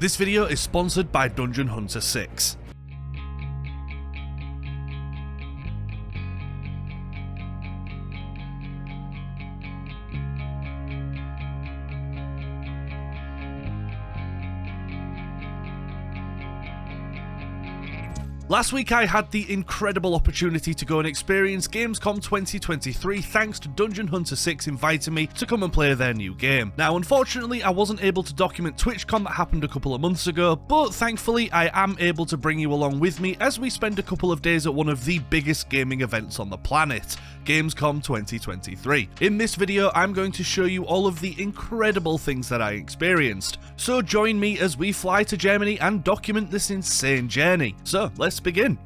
This video is sponsored by Dungeon Hunter 6. Last week I had the incredible opportunity to go and experience Gamescom 2023 thanks to Dungeon Hunter 6 inviting me to come and play their new game. Now unfortunately I wasn't able to document TwitchCon that happened a couple of months ago, but thankfully I am able to bring you along with me as we spend a couple of days at one of the biggest gaming events on the planet, Gamescom 2023. In this video I'm going to show you all of the incredible things that I experienced, so join me as we fly to Germany and document this insane journey. So let's begin.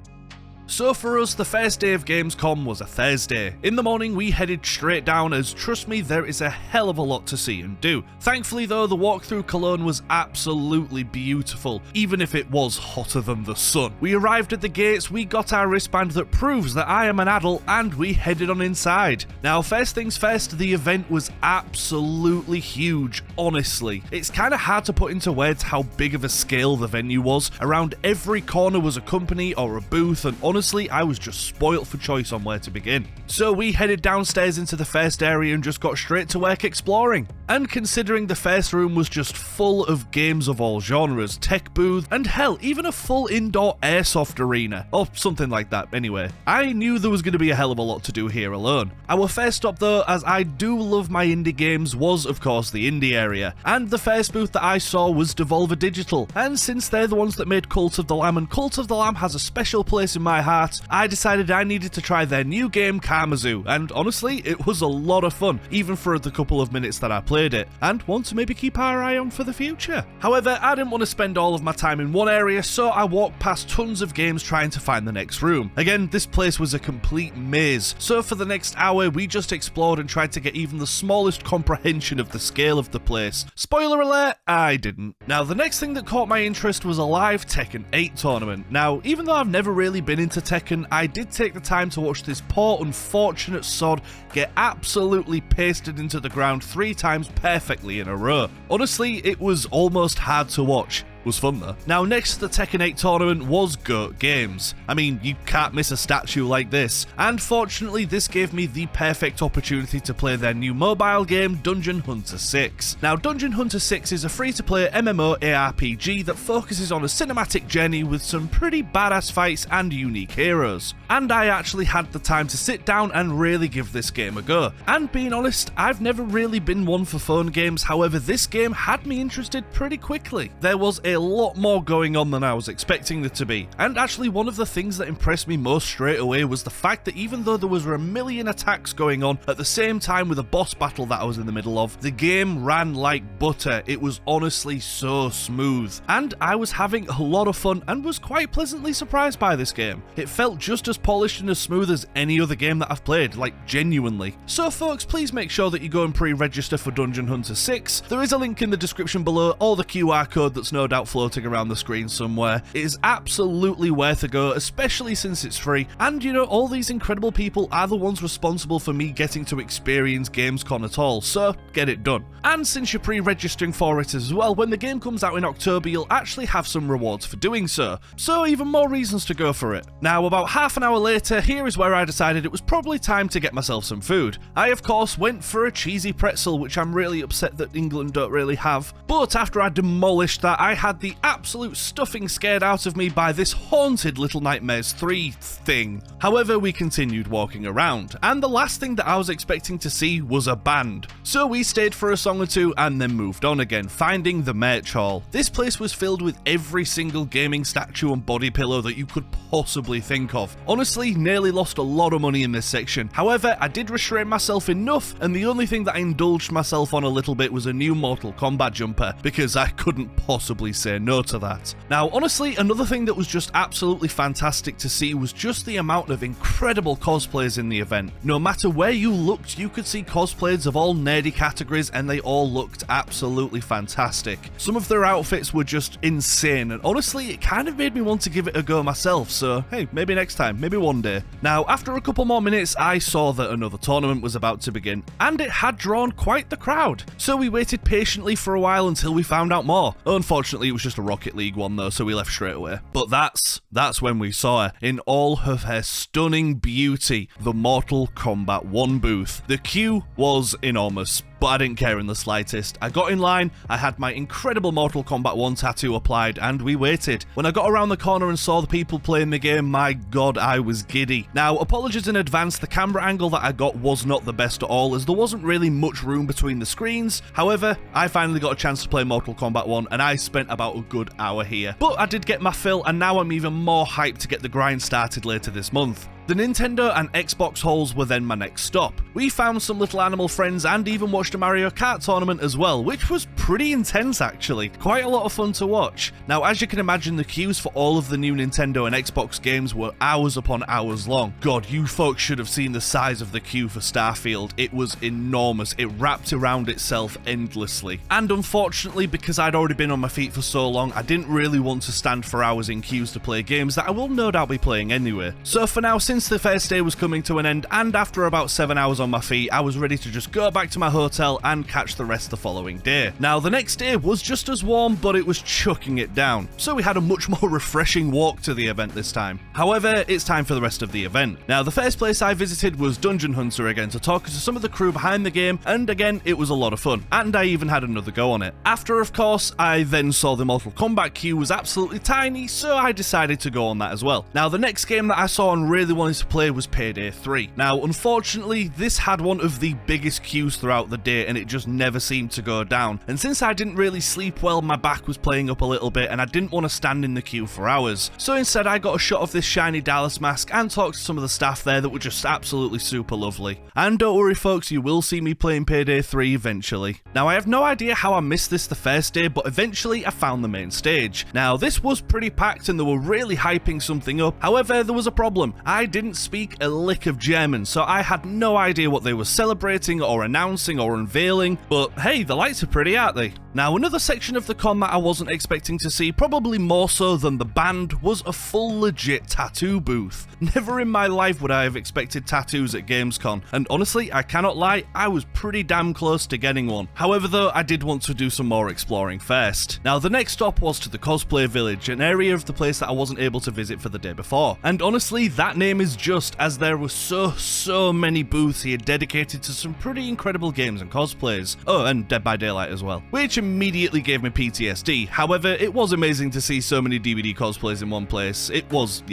So for us, the first day of Gamescom was a Thursday. In the morning we headed straight down as, trust me, there is a hell of a lot to see and do. Thankfully though, the walk through Cologne was absolutely beautiful, even if it was hotter than the sun. We arrived at the gates, we got our wristband that proves that I am an adult, and we headed on inside. Now first things first, the event was absolutely huge, honestly. It's kind of hard to put into words how big of a scale the venue was. Around every corner was a company or a booth, and honestly, I was just spoilt for choice on where to begin. So we headed downstairs into the first area and just got straight to work exploring. And considering the first room was just full of games of all genres, tech booth, and hell, even a full indoor airsoft arena, or something like that anyway, I knew there was going to be a hell of a lot to do here alone. Our first stop though, as I do love my indie games, was of course the indie area, and the first booth that I saw was Devolver Digital, and since they're the ones that made Cult of the Lamb, and Cult of the Lamb has a special place in my heart, I decided I needed to try their new game Karmazoo, and honestly it was a lot of fun, even for the couple of minutes that I played it, and want to maybe keep our eye on for the future. However, I didn't want to spend all of my time in one area, so I walked past tons of games trying to find the next room. Again, this place was a complete maze, so for the next hour we just explored and tried to get even the smallest comprehension of the scale of the place. Spoiler alert, I didn't. Now the next thing that caught my interest was a live Tekken 8 tournament. Now even though I've never really been into Tekken, I did take the time to watch this poor unfortunate sod get absolutely pasted into the ground 3 times perfectly in a row. Honestly, it was almost hard to watch. Was fun though. Now next to the Tekken 8 tournament was GOAT Games. I mean, you can't miss a statue like this, and fortunately this gave me the perfect opportunity to play their new mobile game Dungeon Hunter 6. Now Dungeon Hunter 6 is a free-to-play MMO ARPG that focuses on a cinematic journey with some pretty badass fights and unique heroes. And I actually had the time to sit down and really give this game a go. And being honest, I've never really been one for phone games, however this game had me interested pretty quickly. There was a lot more going on than I was expecting there to be, and actually one of the things that impressed me most straight away was the fact that even though there was a million attacks going on at the same time with a boss battle that I was in the middle of, the game ran like butter. It was honestly so smooth, and I was having a lot of fun and was quite pleasantly surprised by this game. It felt just as polished and as smooth as any other game that I've played, like genuinely. So folks, please make sure that you go and pre-register for Dungeon Hunter 6. There is a link in the description below, or the QR code that's no doubt floating around the screen somewhere. It is absolutely worth a go, especially since it's free, and you know, all these incredible people are the ones responsible for me getting to experience Gamescom at all, so get it done. And since you're pre-registering for it as well, when the game comes out in October you'll actually have some rewards for doing so even more reasons to go for it. Now about half an hour later, here is where I decided it was probably time to get myself some food. I of course went for a cheesy pretzel, which I'm really upset that England don't really have, but after I demolished that I had the absolute stuffing scared out of me by this haunted Little Nightmares 3 thing. However, we continued walking around, and the last thing that I was expecting to see was a band. So we stayed for a song or two and then moved on again, finding the merch hall. This place was filled with every single gaming statue and body pillow that you could possibly think of. Honestly, nearly lost a lot of money in this section. However, I did restrain myself enough, and the only thing that I indulged myself on a little bit was a new Mortal Kombat jumper, because I couldn't possibly say no to that. Now honestly, another thing that was just absolutely fantastic to see was just the amount of incredible cosplays in the event. No matter where you looked, you could see cosplays of all nerdy categories, and they all looked absolutely fantastic. Some of their outfits were just insane, and honestly it kind of made me want to give it a go myself, so hey, maybe next time, maybe one day. Now after a couple more minutes I saw that another tournament was about to begin, and it had drawn quite the crowd, so we waited patiently for a while until we found out more. Unfortunately Unfortunately, it was just a Rocket League one though, so we left straight away. But that's when we saw her in all of her stunning beauty, the Mortal Kombat 1 booth. The queue was enormous, but I didn't care in the slightest. I got in line, I had my incredible Mortal Kombat 1 tattoo applied, and we waited. When I got around the corner and saw the people playing the game, my god, I was giddy. Now, apologies in advance, the camera angle that I got was not the best at all, as there wasn't really much room between the screens. However, I finally got a chance to play Mortal Kombat 1, and I spent about a good hour here. But I did get my fill, and now I'm even more hyped to get the grind started later this month. The Nintendo and Xbox halls were then my next stop. We found some little animal friends and even watched a Mario Kart tournament as well, which was pretty intense actually. Quite a lot of fun to watch. Now, as you can imagine, the queues for all of the new Nintendo and Xbox games were hours upon hours long. God, you folks should have seen the size of the queue for Starfield. It was enormous. It wrapped around itself endlessly. And unfortunately, because I'd already been on my feet for so long, I didn't really want to stand for hours in queues to play games that I will no doubt be playing anyway. So for now, since the first day was coming to an end, and after about 7 hours on my feet, I was ready to just go back to my hotel and catch the rest the following day. Now, the next day was just as warm, but it was chucking it down, so we had a much more refreshing walk to the event this time. However, it's time for the rest of the event. Now, the first place I visited was Dungeon Hunter again to talk to some of the crew behind the game, and again, it was a lot of fun, and I even had another go on it. After, of course, I then saw the Mortal Kombat queue was absolutely tiny, so I decided to go on that as well. Now, the next game that I saw and really wanted to play was Payday 3. Now, unfortunately, this had one of the biggest queues throughout the day, and it just never seemed to go down. And since I didn't really sleep well, my back was playing up a little bit, and I didn't want to stand in the queue for hours. So instead, I got a shot of this shiny Dallas mask and talked to some of the staff there that were just absolutely super lovely. And don't worry, folks, you will see me playing Payday 3 eventually. Now, I have no idea how I missed this the first day, but eventually I found the main stage. Now, this was pretty packed, and they were really hyping something up. However, there was a problem. I didn't speak a lick of German, so I had no idea what they were celebrating or announcing or unveiling, but hey, the lights are pretty, aren't they? Now, another section of the con that I wasn't expecting to see, probably more so than the band, was a full legit tattoo booth. Never in my life would I have expected tattoos at Gamescom, and honestly, I cannot lie, I was pretty damn close to getting one. However though, I did want to do some more exploring first. Now, the next stop was to the Cosplay Village, an area of the place that I wasn't able to visit for the day before. And honestly, that name is just, as there were so many booths here dedicated to some pretty incredible games and cosplays. Oh, and Dead by Daylight as well, which immediately gave me PTSD. However, it was amazing to see so many DVD cosplays in one place. It was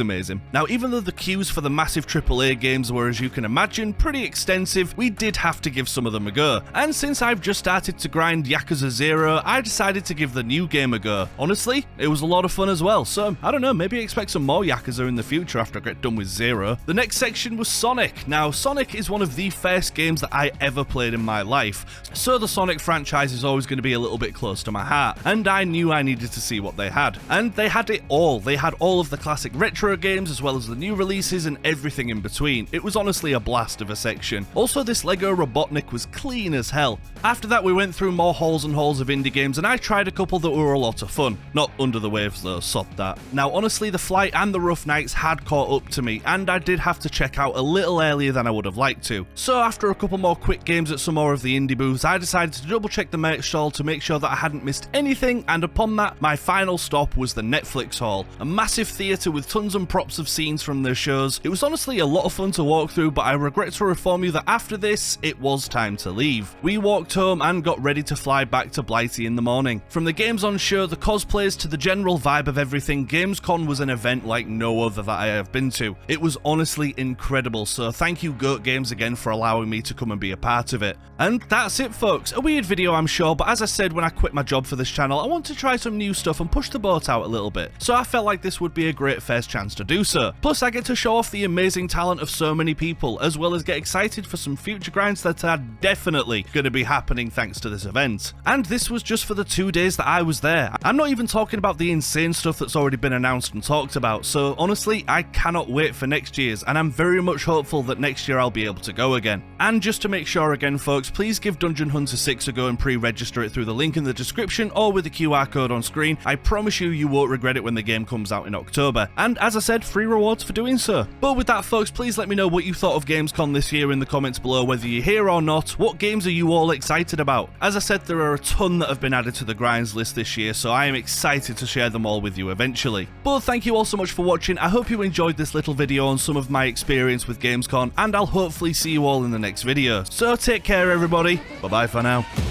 amazing. Now, even though the queues for the massive AAA games were, as you can imagine, pretty extensive, we did have to give some of them a go. And since I've just started to grind Yakuza 0, I decided to give the new game a go. Honestly, it was a lot of fun as well, so I don't know, maybe expect some more Yakuza in the future after I get done with 0. The next section was Sonic. Now, Sonic is one of the first games that I ever played in my life, so the Sonic franchise is always going to be a little bit close to my heart, and I knew I needed to see what they had. And they had it all. They had all of the classic retro games as well as the new releases and everything in between. It was honestly a blast of a section. Also, this Lego Robotnik was clean as hell. After that, we went through more halls and halls of indie games, and I tried a couple that were a lot of fun. Not Under the Waves though, sod that. Now, honestly, the Flight and the Rough Nights had caught up to me, and I did have to check out a little earlier than I would have liked to. So after a couple more quick games at some more of the indie booths, I decided to double check the merch stall to make sure that I hadn't missed anything, and upon that, my final stop was the Netflix Hall, a massive theatre with tons and props of scenes from their shows. It was honestly a lot of fun to walk through, but I regret to inform you that after this, it was time to leave. We walked home and got ready to fly back to Blighty in the morning. From the games on show, the cosplays, to the general vibe of everything, Gamescom was an event like no other that I have been to. It was honestly incredible, so thank you GOAT Games again for allowing me to come and be a part of it. And that's it, folks. A weird video, I'm sure, but as I said when I quit my job for this channel, I want to try some new stuff and push the boat out a little bit, so I felt like this would be a great first chance to do so. Plus, I get to show off the amazing talent of so many people, as well as get excited for some future grinds that are definitely going to be happening thanks to this event. And this was just for the 2 days that I was there. I'm not even talking about the insane stuff that's already been announced and talked about, so honestly, I cannot wait wait for next year's, and I'm very much hopeful that next year I'll be able to go again. And just to make sure again folks, please give Dungeon Hunter 6 a go and pre-register it through the link in the description or with the QR code on screen. I promise you won't regret it when the game comes out in October. And as I said, free rewards for doing so. But with that folks, please let me know what you thought of Gamescom this year in the comments below, whether you're here or not. What games are you all excited about? As I said, there are a ton that have been added to the grinds list this year, so I am excited to share them all with you eventually. But thank you all so much for watching. I hope you enjoyed this little video on some of my experience with Gamescom, and I'll hopefully see you all in the next video. So take care everybody, bye bye for now.